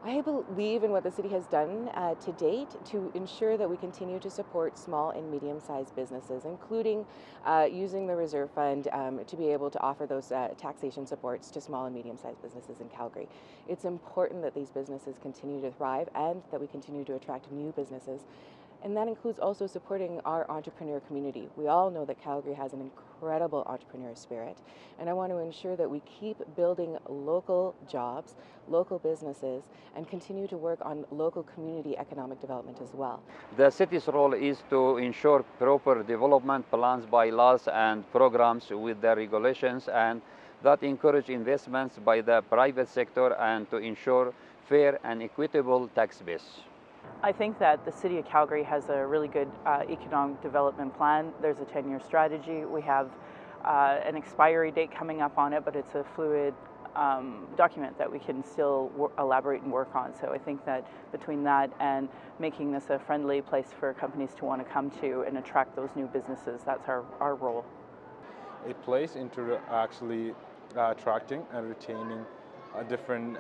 I believe in what the city has done to date to ensure that we continue to support small and medium-sized businesses, including using the reserve fund to be able to offer those taxation supports to small and medium-sized businesses in Calgary. It's important that these businesses continue to thrive and that we continue to attract new businesses. And that includes also supporting our entrepreneur community. We all know that Calgary has an incredible entrepreneur spirit, and I want to ensure that we keep building local jobs, local businesses, and continue to work on local community economic development as well. The city's role is to ensure proper development plans by laws and programs with the regulations, and that encourage investments by the private sector and to ensure fair and equitable tax base. I think that the City of Calgary has a really good economic development plan. There's a 10-year strategy. We have an expiry date coming up on it, but it's a fluid document that we can still elaborate and work on. So I think that between that and making this a friendly place for companies to want to come to and attract those new businesses, that's our role. It plays into actually attracting and retaining a different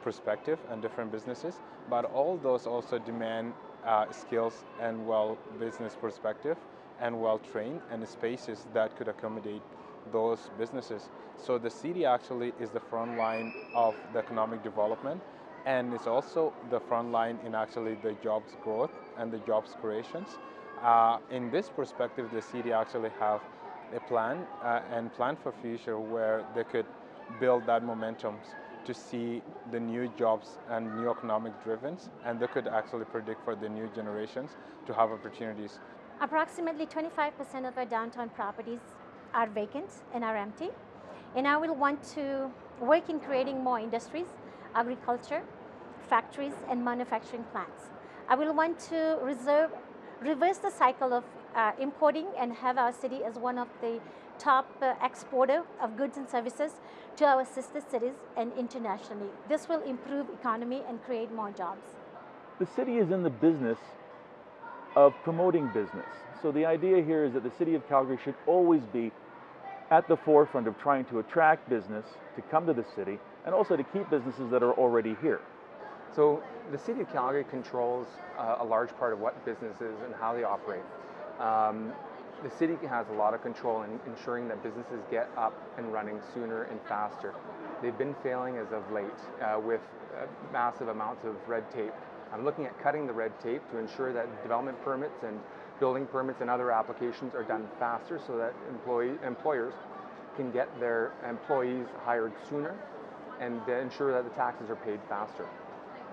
perspective and different businesses, but all those also demand skills and business perspective and well-trained and spaces that could accommodate those businesses. So the city actually is the front line of the economic development, and it's also the front line in actually the jobs growth and the jobs creations. In this perspective, the city actually have a plan and plan for future where they could build that momentum to see the new jobs and new economic drivens, and they could actually predict for the new generations to have opportunities. Approximately 25% of our downtown properties are vacant and are empty, and I will want to work in creating more industries, agriculture, factories, and manufacturing plants. I will want to reverse the cycle of importing and have our city as one of the top exporter of goods and services to our sister cities and internationally. This will improve economy and create more jobs. The city is in the business of promoting business. So the idea here is that the city of Calgary should always be at the forefront of trying to attract business to come to the city and also to keep businesses that are already here. So the City of Calgary controls a large part of what businesses and how they operate. The city has a lot of control in ensuring that businesses get up and running sooner and faster. They've been failing as of late with massive amounts of red tape. I'm looking at cutting the red tape to ensure that development permits and building permits and other applications are done faster so that employers can get their employees hired sooner and ensure that the taxes are paid faster.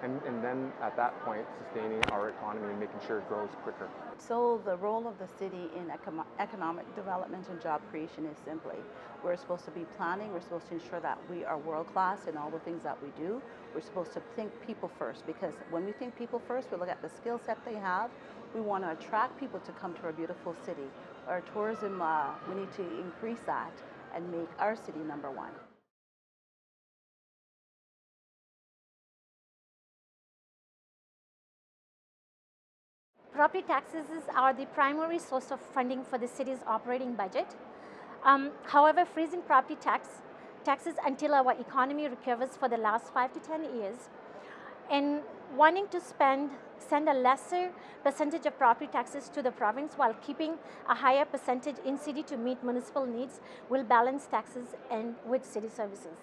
And then at that point, sustaining our economy and making sure it grows quicker. So the role of the city in economic development and job creation is simply, we're supposed to be planning, we're supposed to ensure that we are world-class in all the things that we do. We're supposed to think people first, because when we think people first, we look at the skill set they have. We want to attract people to come to our beautiful city. Our tourism, we need to increase that and make our city number one. Property taxes are the primary source of funding for the city's operating budget. However, freezing property taxes until our economy recovers for the last 5 to 10 years and wanting to send a lesser percentage of property taxes to the province while keeping a higher percentage in city to meet municipal needs will balance taxes and with city services.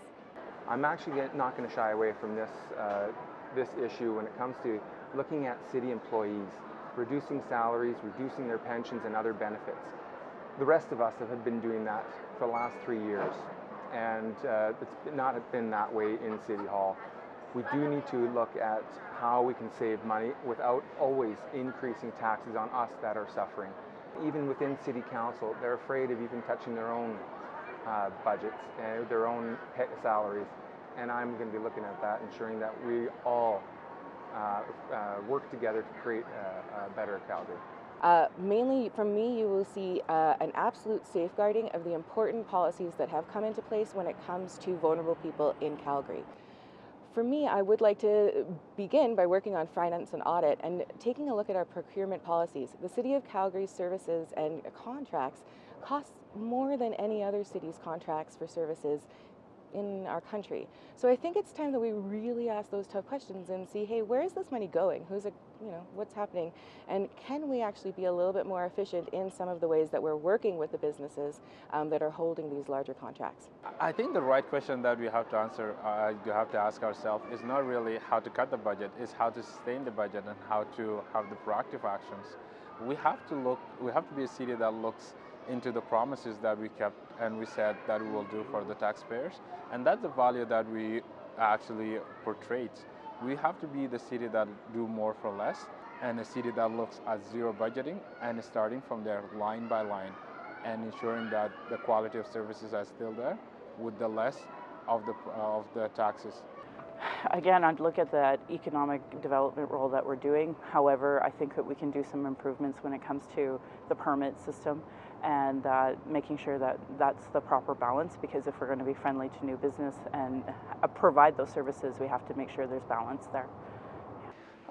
I'm actually not going to shy away from this issue when it comes to looking at city employees, reducing salaries, reducing their pensions and other benefits. The rest of us have been doing that for the last 3 years, and it's not been that way in City Hall. We do need to look at how we can save money without always increasing taxes on us that are suffering. Even within City Council, they're afraid of even touching their own budgets and their own salaries, and I'm going to be looking at that, ensuring that we all work together to create a better Calgary. Mainly from me, you will see an absolute safeguarding of the important policies that have come into place when it comes to vulnerable people in Calgary. For me, I would like to begin by working on finance and audit and taking a look at our procurement policies. The City of Calgary's services and contracts cost more than any other city's contracts for services in our country. So I think it's time that we really ask those tough questions and see, hey, where is this money going? What's happening? And can we actually be a little bit more efficient in some of the ways that we're working with the businesses that are holding these larger contracts? I think the right question that we have to answer, you have to ask ourselves, is not really how to cut the budget, is how to sustain the budget and how to have the proactive actions. We have to be a city that looks into the promises that we kept and we said that we will do for the taxpayers, and that's the value that we actually portrayed. We have to be the city that do more for less, and a city that looks at zero budgeting and is starting from there line by line and ensuring that the quality of services are still there with the less of the taxes. Again, I'd look at that economic development role that we're doing. However, I think that we can do some improvements when it comes to the permit system and making sure that that's the proper balance, because if we're going to be friendly to new business and provide those services, we have to make sure there's balance there.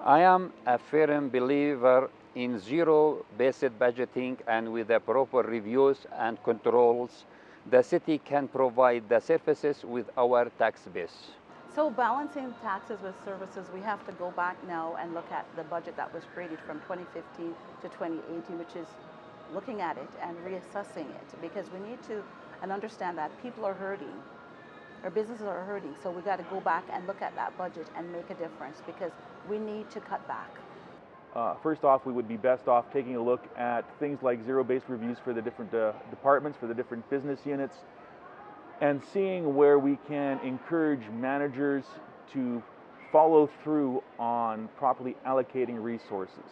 I am a firm believer in zero-based budgeting, and with the proper reviews and controls, the city can provide the services with our tax base. So balancing taxes with services, we have to go back now and look at the budget that was created from 2015 to 2018, which is looking at it and reassessing it, because we need to understand that people are hurting, our businesses are hurting, so we got to go back and look at that budget and make a difference, because we need to cut back. First off, we would be best off taking a look at things like zero-based reviews for the different departments, for the different business units, and seeing where we can encourage managers to follow through on properly allocating resources.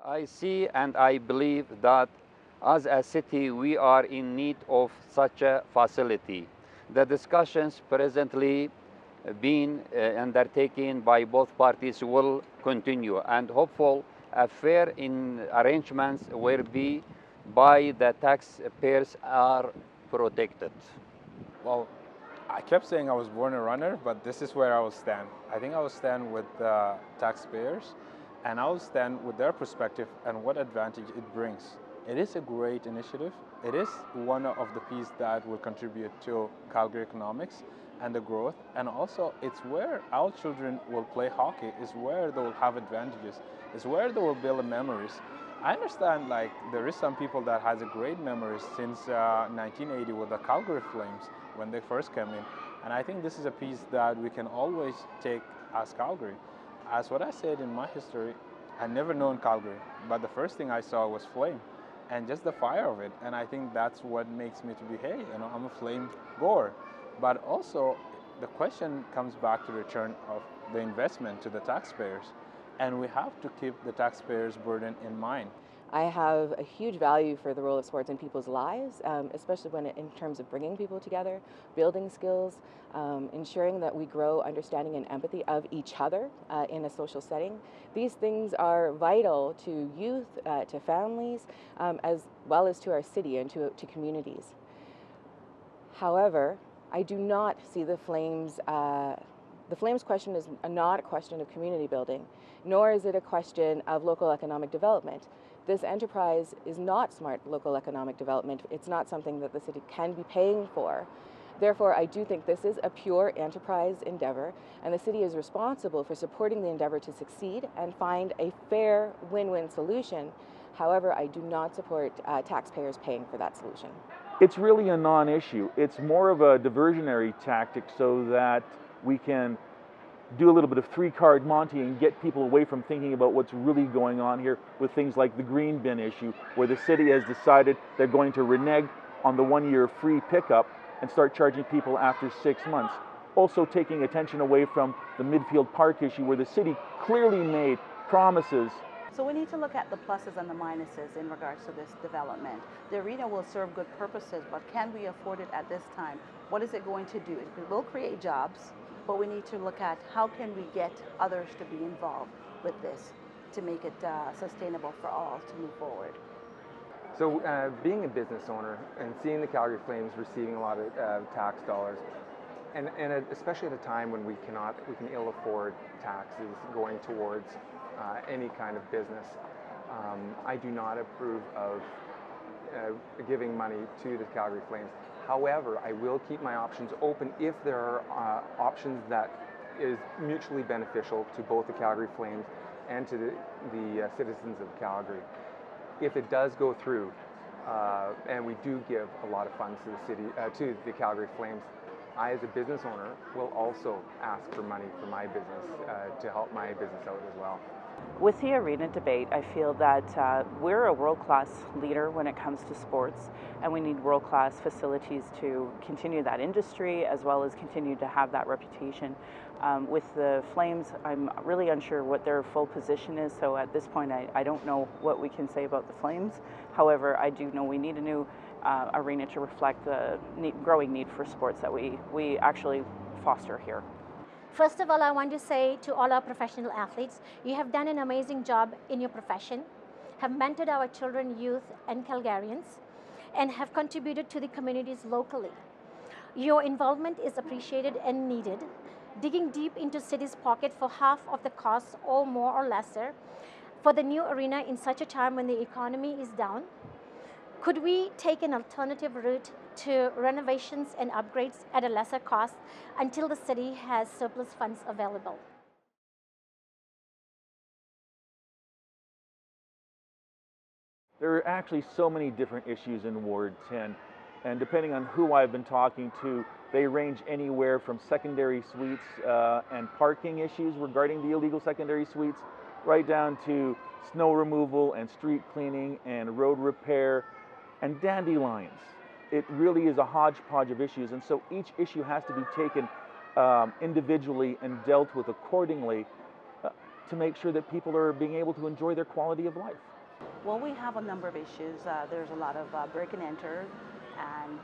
I see and I believe that as a city we are in need of such a facility. The discussions presently being undertaken by both parties will continue, and hopeful a fair in arrangements whereby the taxpayers are protected. Well, I kept saying I was born a runner, but this is where I will stand. I think I will stand with the taxpayers, and I will stand with their perspective and what advantage it brings. It is a great initiative. It is one of the pieces that will contribute to Calgary economics and the growth, and also it's where our children will play hockey, is where they will have advantages, is where they will build memories. I understand like there is some people that has a great memories since 1980 with the Calgary Flames when they first came in, and I think this is a piece that we can always take as Calgary. As what I said in my history, I never known Calgary, but the first thing I saw was flame and just the fire of it, and I think that's what makes me to be, hey, I'm a flame goer. But also the question comes back to return of the investment to the taxpayers, and we have to keep the taxpayers' burden in mind. I have a huge value for the role of sports in people's lives, especially in terms of bringing people together, building skills, ensuring that we grow understanding and empathy of each other in a social setting. These things are vital to youth, to families, as well as to our city and to communities. However, I do not see the Flames question is not a question of community building, nor is it a question of local economic development. This enterprise is not smart local economic development. It's not something that the city can be paying for. Therefore, I do think this is a pure enterprise endeavor, and the city is responsible for supporting the endeavor to succeed and find a fair win-win solution. However, I do not support taxpayers paying for that solution. It's really a non-issue. It's more of a diversionary tactic so that we can do a little bit of three-card Monte and get people away from thinking about what's really going on here with things like the green bin issue, where the city has decided they're going to renege on the one-year free pickup and start charging people after 6 months. Also taking attention away from the Midfield Park issue, where the city clearly made promises. So we need to look at the pluses and the minuses in regards to this development. The arena will serve good purposes, but can we afford it at this time? What is it going to do? It will create jobs, but we need to look at how can we get others to be involved with this to make it sustainable for all to move forward. So being a business owner and seeing the Calgary Flames receiving a lot of tax dollars, and especially at a time when we can ill afford taxes going towards any kind of business, I do not approve of giving money to the Calgary Flames. However, I will keep my options open if there are options that is mutually beneficial to both the Calgary Flames and to the citizens of Calgary. If it does go through, and we do give a lot of funds to the city, to the Calgary Flames, I, as a business owner, will also ask for money for my business to help my business out as well. With the arena debate, I feel that we're a world-class leader when it comes to sports, and we need world-class facilities to continue that industry as well as continue to have that reputation. With the Flames, I'm really unsure what their full position is, so at this point I don't know what we can say about the Flames. However, I do know we need a new arena to reflect the growing need for sports that we actually foster here. First of all, I want to say to all our professional athletes, you have done an amazing job in your profession, have mentored our children, youth, and Calgarians, and have contributed to the communities locally. Your involvement is appreciated and needed. Digging deep into city's pocket for half of the cost or more or lesser for the new arena in such a time when the economy is down. Could we take an alternative route to renovations and upgrades at a lesser cost until the city has surplus funds available? There are actually so many different issues in Ward 10, and depending on who I've been talking to, they range anywhere from secondary suites and parking issues regarding the illegal secondary suites, right down to snow removal and street cleaning and road repair and dandelions. It really is a hodgepodge of issues, and so each issue has to be taken individually and dealt with accordingly to make sure that people are being able to enjoy their quality of life. Well, we have a number of issues. There's a lot of break and enter and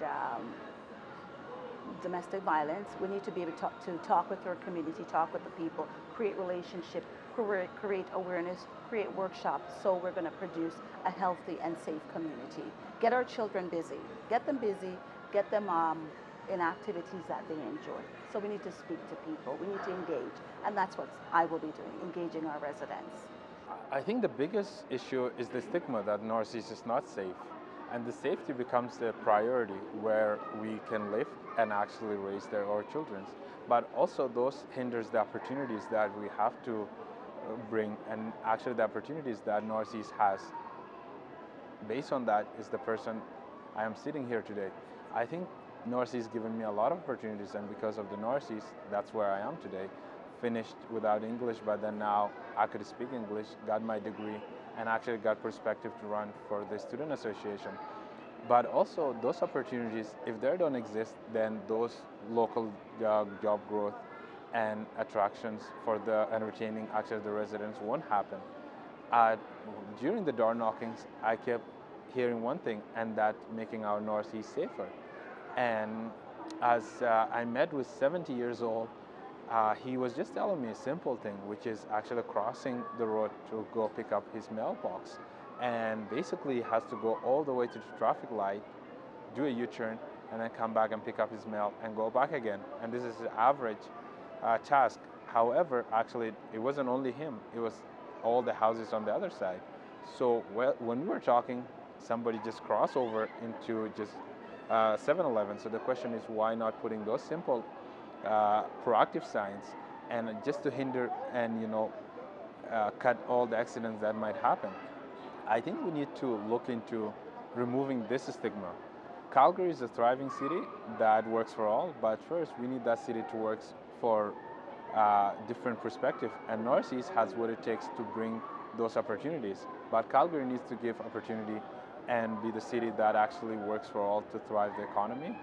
domestic violence. We need to be able to talk with our community, talk with the people, create relationship, create awareness, create workshops, so we're going to produce a healthy and safe community. Get our children busy, get them in activities that they enjoy. So we need to speak to people, we need to engage, and that's what I will be doing, engaging our residents. I think the biggest issue is the stigma that Northeast is not safe. And the safety becomes the priority where we can live and actually raise our children. But also those hinders the opportunities that we have to bring, and actually the opportunities that Northeast has. Based on that is the person I am sitting here today. I think Northeast given me a lot of opportunities, and because of the Northeast, that's where I am today. Finished without English, but then now I could speak English, got my degree, and actually got perspective to run for the student association. But also those opportunities, if they don't exist, then those local job growth and attractions for the entertaining actually the residents won't happen. During the door knockings, I kept hearing one thing, and that making our Northeast safer. And as I met with 70 years old, he was just telling me a simple thing, which is actually crossing the road to go pick up his mailbox. And basically he has to go all the way to the traffic light, do a U-turn, and then come back and pick up his mail and go back again. And this is the average task. However, actually, it wasn't only him. It was all the houses on the other side. So when we were talking, somebody just crossed over into just 7-Eleven. So the question is, why not putting those simple proactive signs, and just to hinder and cut all the accidents that might happen. I think we need to look into removing this stigma. Calgary is a thriving city that works for all, but first we need that city to work for different perspective, and Northeast has what it takes to bring those opportunities. But Calgary needs to give opportunity and be the city that actually works for all to thrive the economy.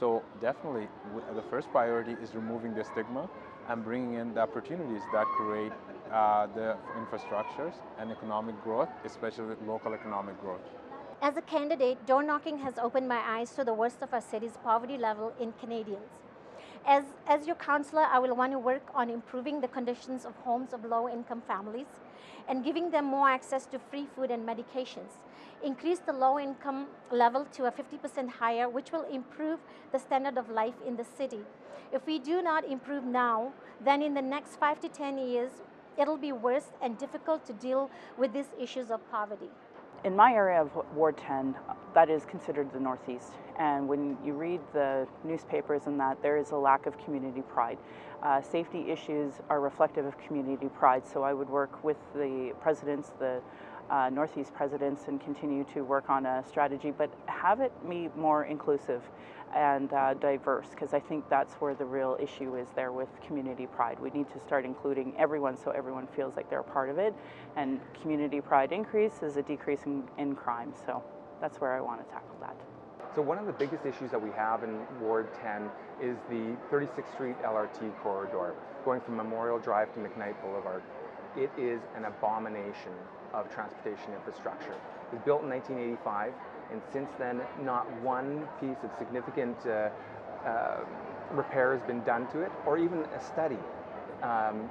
So definitely, the first priority is removing the stigma and bringing in the opportunities that create the infrastructures and economic growth, especially local economic growth. As a candidate, door knocking has opened my eyes to the worst of our city's poverty level in Canadians. As your councillor, I will want to work on improving the conditions of homes of low-income families and giving them more access to free food and medications. Increase the low-income level to a 50% higher, which will improve the standard of life in the city. If we do not improve now, then in the next 5 to 10 years, it'll be worse and difficult to deal with these issues of poverty. In my area of Ward 10, that is considered the Northeast, and when you read the newspapers and that, there is a lack of community pride. Safety issues are reflective of community pride, so I would work with the presidents, the Northeast presidents, and continue to work on a strategy, but have it be more inclusive and diverse, because I think that's where the real issue is there with community pride. We need to start including everyone so everyone feels like they're a part of it, and community pride increase is a decrease in crime, so that's where I want to tackle that. So one of the biggest issues that we have in Ward 10 is the 36th Street LRT corridor, going from Memorial Drive to McKnight Boulevard. It is an abomination of transportation infrastructure. It was built in 1985, and since then, not one piece of significant repair has been done to it, or even a study.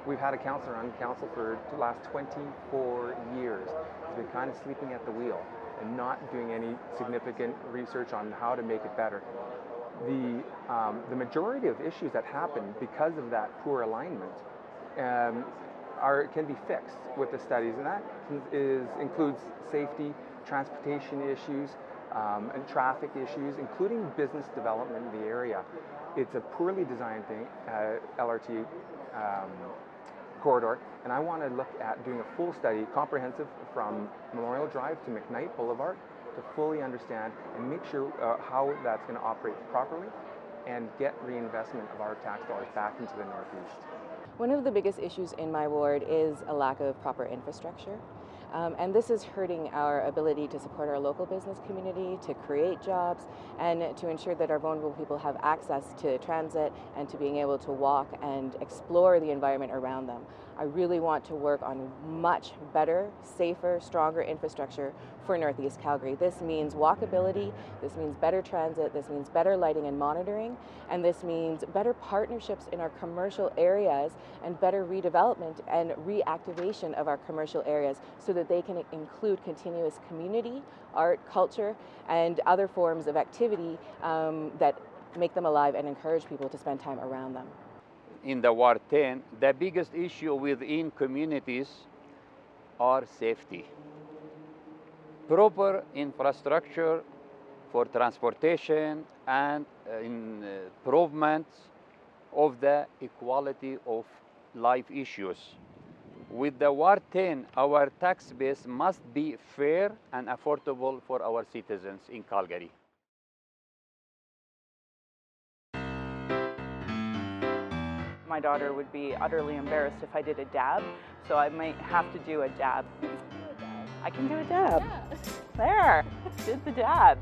We've had a councillor on council for the last 24 years. He's been kind of sleeping at the wheel and not doing any significant research on how to make it better. The majority of issues that happen because of that poor alignment can be fixed with the studies, and that includes safety, transportation issues, and traffic issues, including business development in the area. It's a poorly designed thing, LRT corridor, and I want to look at doing a full study, comprehensive, from Memorial Drive to McKnight Boulevard, to fully understand and make sure how that's going to operate properly and get reinvestment of our tax dollars back into the Northeast. One of the biggest issues in my ward is a lack of proper infrastructure. And this is hurting our ability to support our local business community, to create jobs, and to ensure that our vulnerable people have access to transit and to being able to walk and explore the environment around them. I really want to work on much better, safer, stronger infrastructure for Northeast Calgary. This means walkability, this means better transit, this means better lighting and monitoring, and this means better partnerships in our commercial areas and better redevelopment and reactivation of our commercial areas so that they can include continuous community, art, culture, and other forms of activity that make them alive and encourage people to spend time around them. In the Ward 10, the biggest issue within communities are safety. Proper infrastructure for transportation and improvements of the equality of life issues. With the Ward 10, our tax base must be fair and affordable for our citizens in Calgary. My daughter would be utterly embarrassed if I did a dab, so I might have to do a dab. I can do a dab. Yeah. There, did the dab.